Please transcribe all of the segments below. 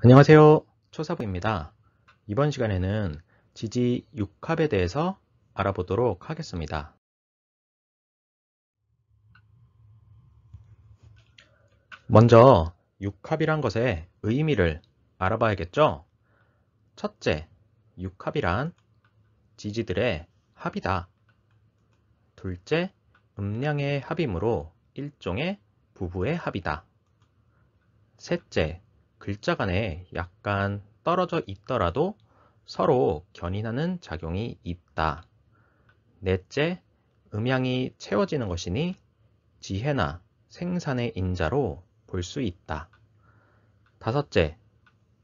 안녕하세요. 초사부입니다. 이번 시간에는 지지 6합에 대해서 알아보도록 하겠습니다. 먼저 6합이란 것의 의미를 알아봐야겠죠? 첫째, 6합이란 지지들의 합이다. 둘째, 음량의 합이므로 일종의 부부의 합이다. 셋째, 글자 간에 약간 떨어져 있더라도 서로 견인하는 작용이 있다. 넷째, 음양이 채워지는 것이니 지혜나 생산의 인자로 볼 수 있다. 다섯째,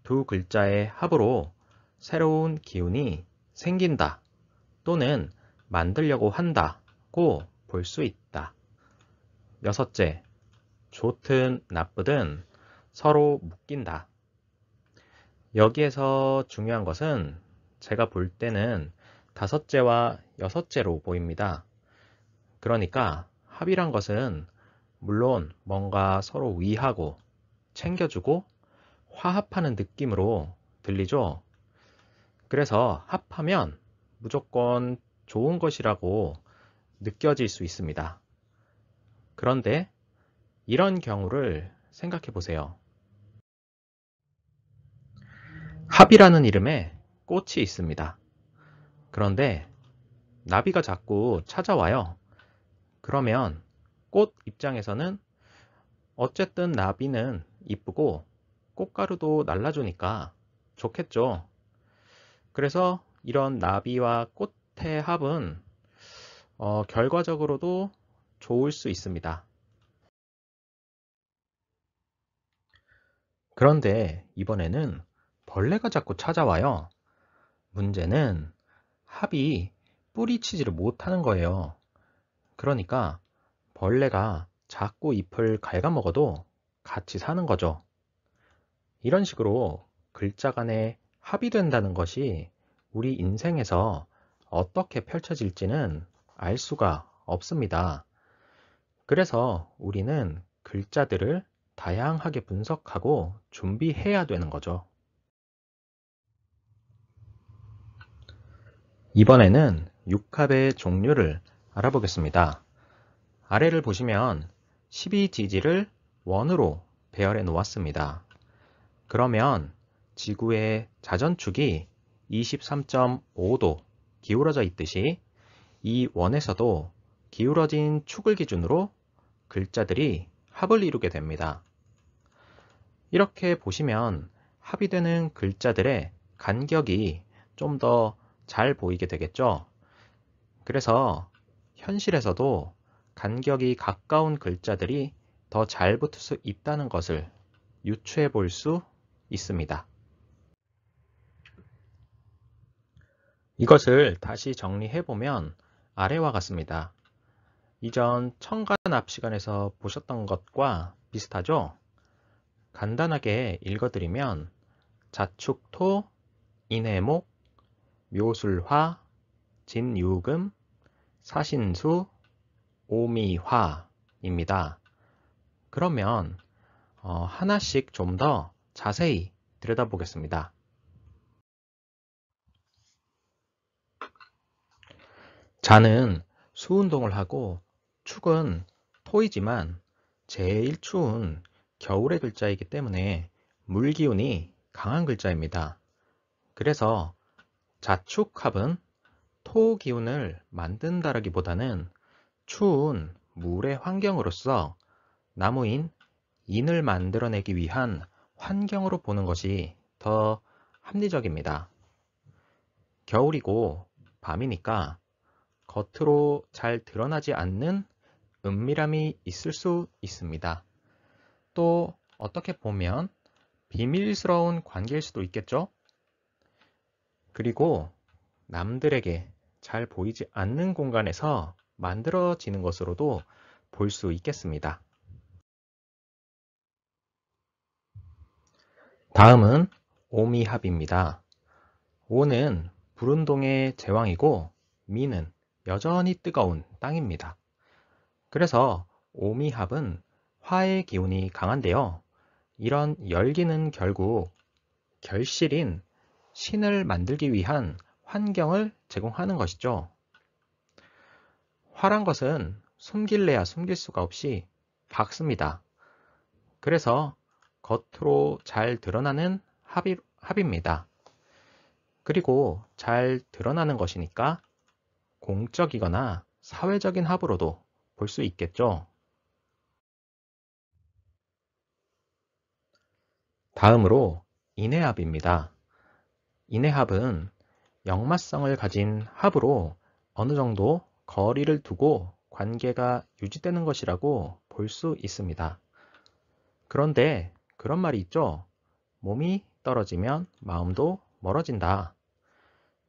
두 글자의 합으로 새로운 기운이 생긴다 또는 만들려고 한다고 볼 수 있다. 여섯째, 좋든 나쁘든 서로 묶인다. 여기에서 중요한 것은 제가 볼 때는 다섯째와 여섯째로 보입니다. 그러니까 합이란 것은 물론 뭔가 서로 위하고 챙겨주고 화합하는 느낌으로 들리죠. 그래서 합하면 무조건 좋은 것이라고 느껴질 수 있습니다. 그런데 이런 경우를 생각해 보세요. 합이라는 이름에 꽃이 있습니다. 그런데 나비가 자꾸 찾아와요. 그러면 꽃 입장에서는 어쨌든 나비는 이쁘고 꽃가루도 날라주니까 좋겠죠. 그래서 이런 나비와 꽃의 합은 결과적으로도 좋을 수 있습니다. 그런데 이번에는 벌레가 자꾸 찾아와요. 문제는 합이 뿌리치지를 못하는 거예요. 그러니까 벌레가 자꾸 잎을 갉아먹어도 같이 사는 거죠. 이런 식으로 글자 간에 합이 된다는 것이 우리 인생에서 어떻게 펼쳐질지는 알 수가 없습니다. 그래서 우리는 글자들을 다양하게 분석하고 준비해야 되는 거죠. 이번에는 6합의 종류를 알아보겠습니다. 아래를 보시면 12지지를 원으로 배열해 놓았습니다. 그러면 지구의 자전축이 23.5도 기울어져 있듯이 이 원에서도 기울어진 축을 기준으로 글자들이 합을 이루게 됩니다. 이렇게 보시면 합이 되는 글자들의 간격이 좀 더 잘 보이게 되겠죠? 그래서 현실에서도 간격이 가까운 글자들이 더 잘 붙을 수 있다는 것을 유추해 볼 수 있습니다. 이것을 다시 정리해 보면 아래와 같습니다. 이전 청간합 시간에서 보셨던 것과 비슷하죠? 간단하게 읽어드리면 자축토, 인해목, 묘술화, 진유금, 사신수, 오미화입니다. 그러면 하나씩 좀 더 자세히 들여다보겠습니다. 자는 수운동을 하고 축은 토이지만 제일 추운 겨울의 글자이기 때문에 물기운이 강한 글자입니다. 그래서 자축합은 토 기운을 만든다라기보다는 추운 물의 환경으로서 나무인 인을 만들어내기 위한 환경으로 보는 것이 더 합리적입니다. 겨울이고 밤이니까 겉으로 잘 드러나지 않는 은밀함이 있을 수 있습니다. 또 어떻게 보면 비밀스러운 관계일 수도 있겠죠? 그리고 남들에게 잘 보이지 않는 공간에서 만들어지는 것으로도 볼 수 있겠습니다. 다음은 오미합입니다. 오는 불운동의 제왕이고 미는 여전히 뜨거운 땅입니다. 그래서 오미합은 화의 기운이 강한데요. 이런 열기는 결국 결실인 신을 만들기 위한 환경을 제공하는 것이죠. 화란 것은 숨길래야 숨길 수가 없이 밝습니다. 그래서 겉으로 잘 드러나는 합입니다. 그리고 잘 드러나는 것이니까 공적이거나 사회적인 합으로도 볼 수 있겠죠. 다음으로 인해합입니다. 인해합은 역마성을 가진 합으로 어느 정도 거리를 두고 관계가 유지되는 것이라고 볼 수 있습니다. 그런데 그런 말이 있죠. 몸이 떨어지면 마음도 멀어진다.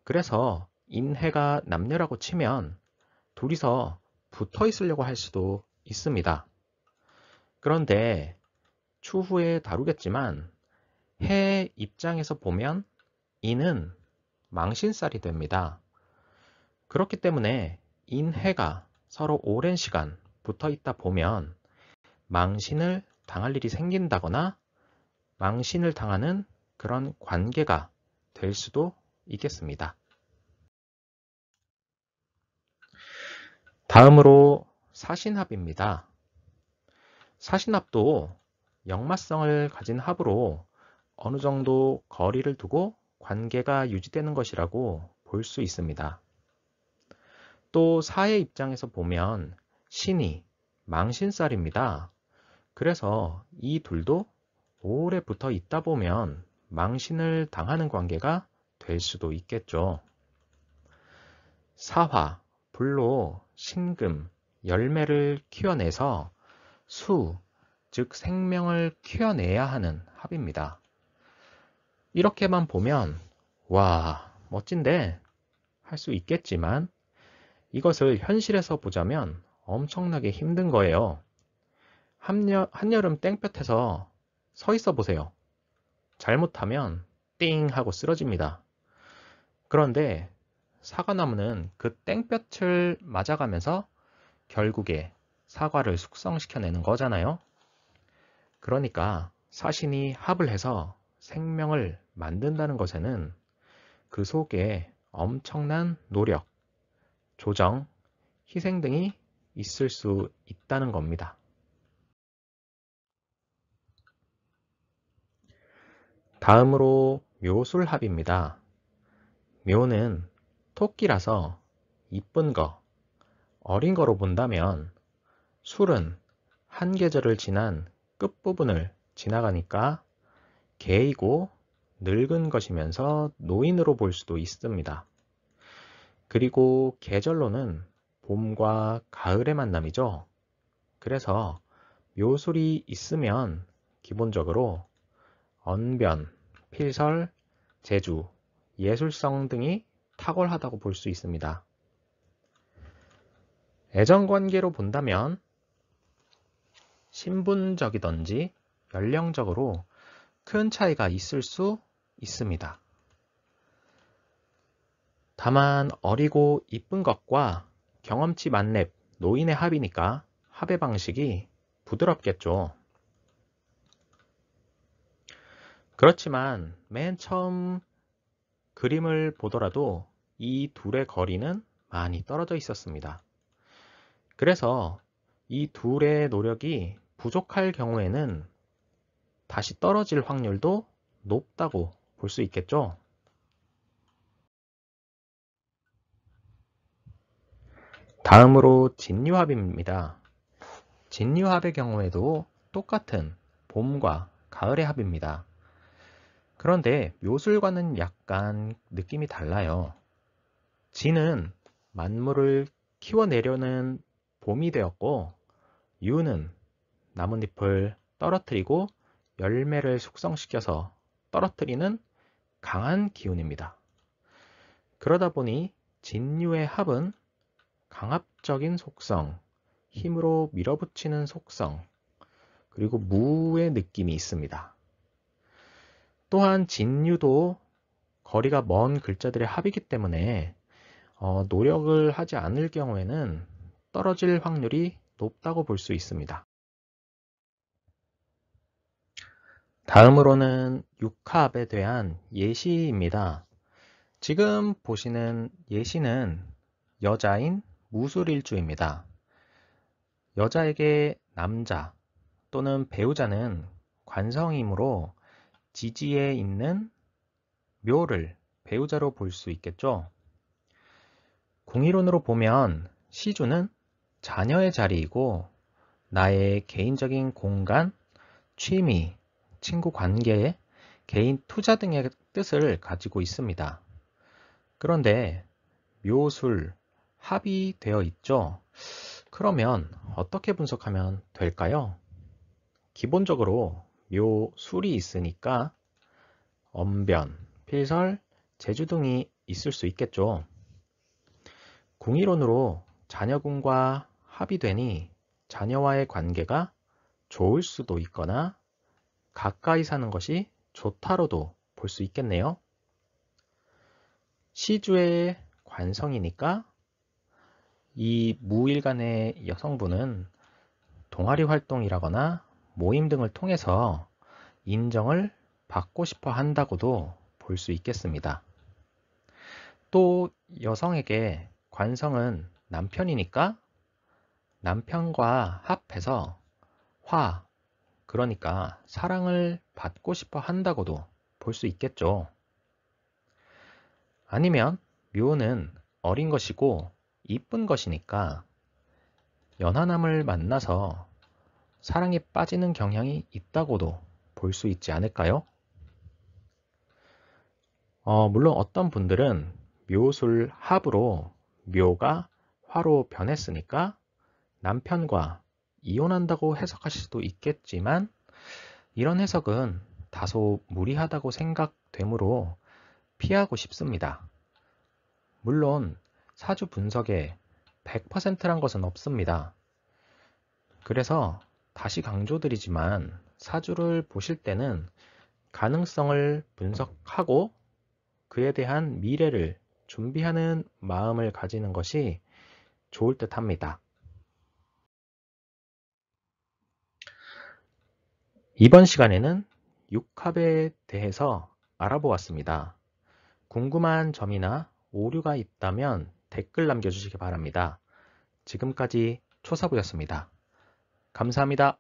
그래서 인해가 남녀라고 치면 둘이서 붙어 있으려고 할 수도 있습니다. 그런데 추후에 다루겠지만 해 입장에서 보면 인은 망신살이 됩니다. 그렇기 때문에 인해가 서로 오랜 시간 붙어 있다 보면 망신을 당할 일이 생긴다거나 망신을 당하는 그런 관계가 될 수도 있겠습니다. 다음으로 사신합입니다. 사신합도 역마성을 가진 합으로 어느 정도 거리를 두고 관계가 유지되는 것이라고 볼 수 있습니다. 또 사의 입장에서 보면 신이 망신살입니다. 그래서 이 둘도 오래 붙어 있다 보면 망신을 당하는 관계가 될 수도 있겠죠. 사화, 불로 신금, 열매를 키워내서 수, 즉 생명을 키워내야 하는 합입니다. 이렇게만 보면 와, 멋진데 할 수 있겠지만 이것을 현실에서 보자면 엄청나게 힘든 거예요. 한여름 땡볕에서 서 있어 보세요. 잘못하면 띵 하고 쓰러집니다. 그런데 사과나무는 그 땡볕을 맞아가면서 결국에 사과를 숙성시켜내는 거잖아요. 그러니까 사신이 합을 해서 생명을 만든다는 것에는 그 속에 엄청난 노력, 조정, 희생 등이 있을 수 있다는 겁니다. 다음으로 묘술합입니다. 묘는 토끼라서 이쁜 거, 어린 거로 본다면 술은 한 계절을 지난 끝부분을 지나가니까 개이고 늙은 것이면서 노인으로 볼 수도 있습니다. 그리고 계절로는 봄과 가을의 만남이죠. 그래서 묘술이 있으면 기본적으로 언변, 필설, 재주, 예술성 등이 탁월하다고 볼 수 있습니다. 애정관계로 본다면 신분적이든지 연령적으로 큰 차이가 있을 수 있습니다. 다만 어리고 이쁜 것과 경험치 만렙 노인의 합이니까 합의 방식이 부드럽겠죠. 그렇지만 맨 처음 그림을 보더라도 이 둘의 거리는 많이 떨어져 있었습니다. 그래서 이 둘의 노력이 부족할 경우에는 다시 떨어질 확률도 높다고 볼 수 있겠죠. 다음으로 진유합입니다. 진유합의 경우에도 똑같은 봄과 가을의 합입니다. 그런데 묘술과는 약간 느낌이 달라요. 진은 만물을 키워내려는 봄이 되었고, 유는 나뭇잎을 떨어뜨리고 열매를 숙성시켜서 떨어뜨리는 강한 기운입니다. 그러다 보니 진유의 합은 강압적인 속성, 힘으로 밀어붙이는 속성, 그리고 무의 느낌이 있습니다. 또한 진유도 거리가 먼 글자들의 합이기 때문에 노력을 하지 않을 경우에는 떨어질 확률이 높다고 볼 수 있습니다. 다음으로는 육합에 대한 예시입니다. 지금 보시는 예시는 여자인 무술일주입니다. 여자에게 남자 또는 배우자는 관성이므로 지지에 있는 묘를 배우자로 볼 수 있겠죠. 궁이론으로 보면 시주는 자녀의 자리이고 나의 개인적인 공간, 취미, 친구 관계, 개인 투자 등의 뜻을 가지고 있습니다. 그런데 묘술, 합이 되어 있죠. 그러면 어떻게 분석하면 될까요? 기본적으로 묘술이 있으니까 언변, 필설, 재주 등이 있을 수 있겠죠. 궁이론으로 자녀궁과 합이 되니 자녀와의 관계가 좋을 수도 있거나 가까이 사는 것이 좋다로도 볼 수 있겠네요. 시주의 관성이니까 이 무일간의 여성분은 동아리 활동이라거나 모임 등을 통해서 인정을 받고 싶어 한다고도 볼 수 있겠습니다. 또 여성에게 관성은 남편이니까 남편과 합해서 화, 그러니까 사랑을 받고 싶어 한다고도 볼 수 있겠죠. 아니면 묘는 어린 것이고 이쁜 것이니까 연하남을 만나서 사랑에 빠지는 경향이 있다고도 볼 수 있지 않을까요? 물론 어떤 분들은 묘술 합으로 묘가 화로 변했으니까 남편과 이혼한다고 해석하실 수도 있겠지만 이런 해석은 다소 무리하다고 생각되므로 피하고 싶습니다. 물론 사주 분석에 100%란 것은 없습니다. 그래서 다시 강조드리지만 사주를 보실 때는 가능성을 분석하고 그에 대한 미래를 준비하는 마음을 가지는 것이 좋을 듯 합니다. 이번 시간에는 육합에 대해서 알아보았습니다. 궁금한 점이나 오류가 있다면 댓글 남겨주시기 바랍니다. 지금까지 초사부였습니다. 감사합니다.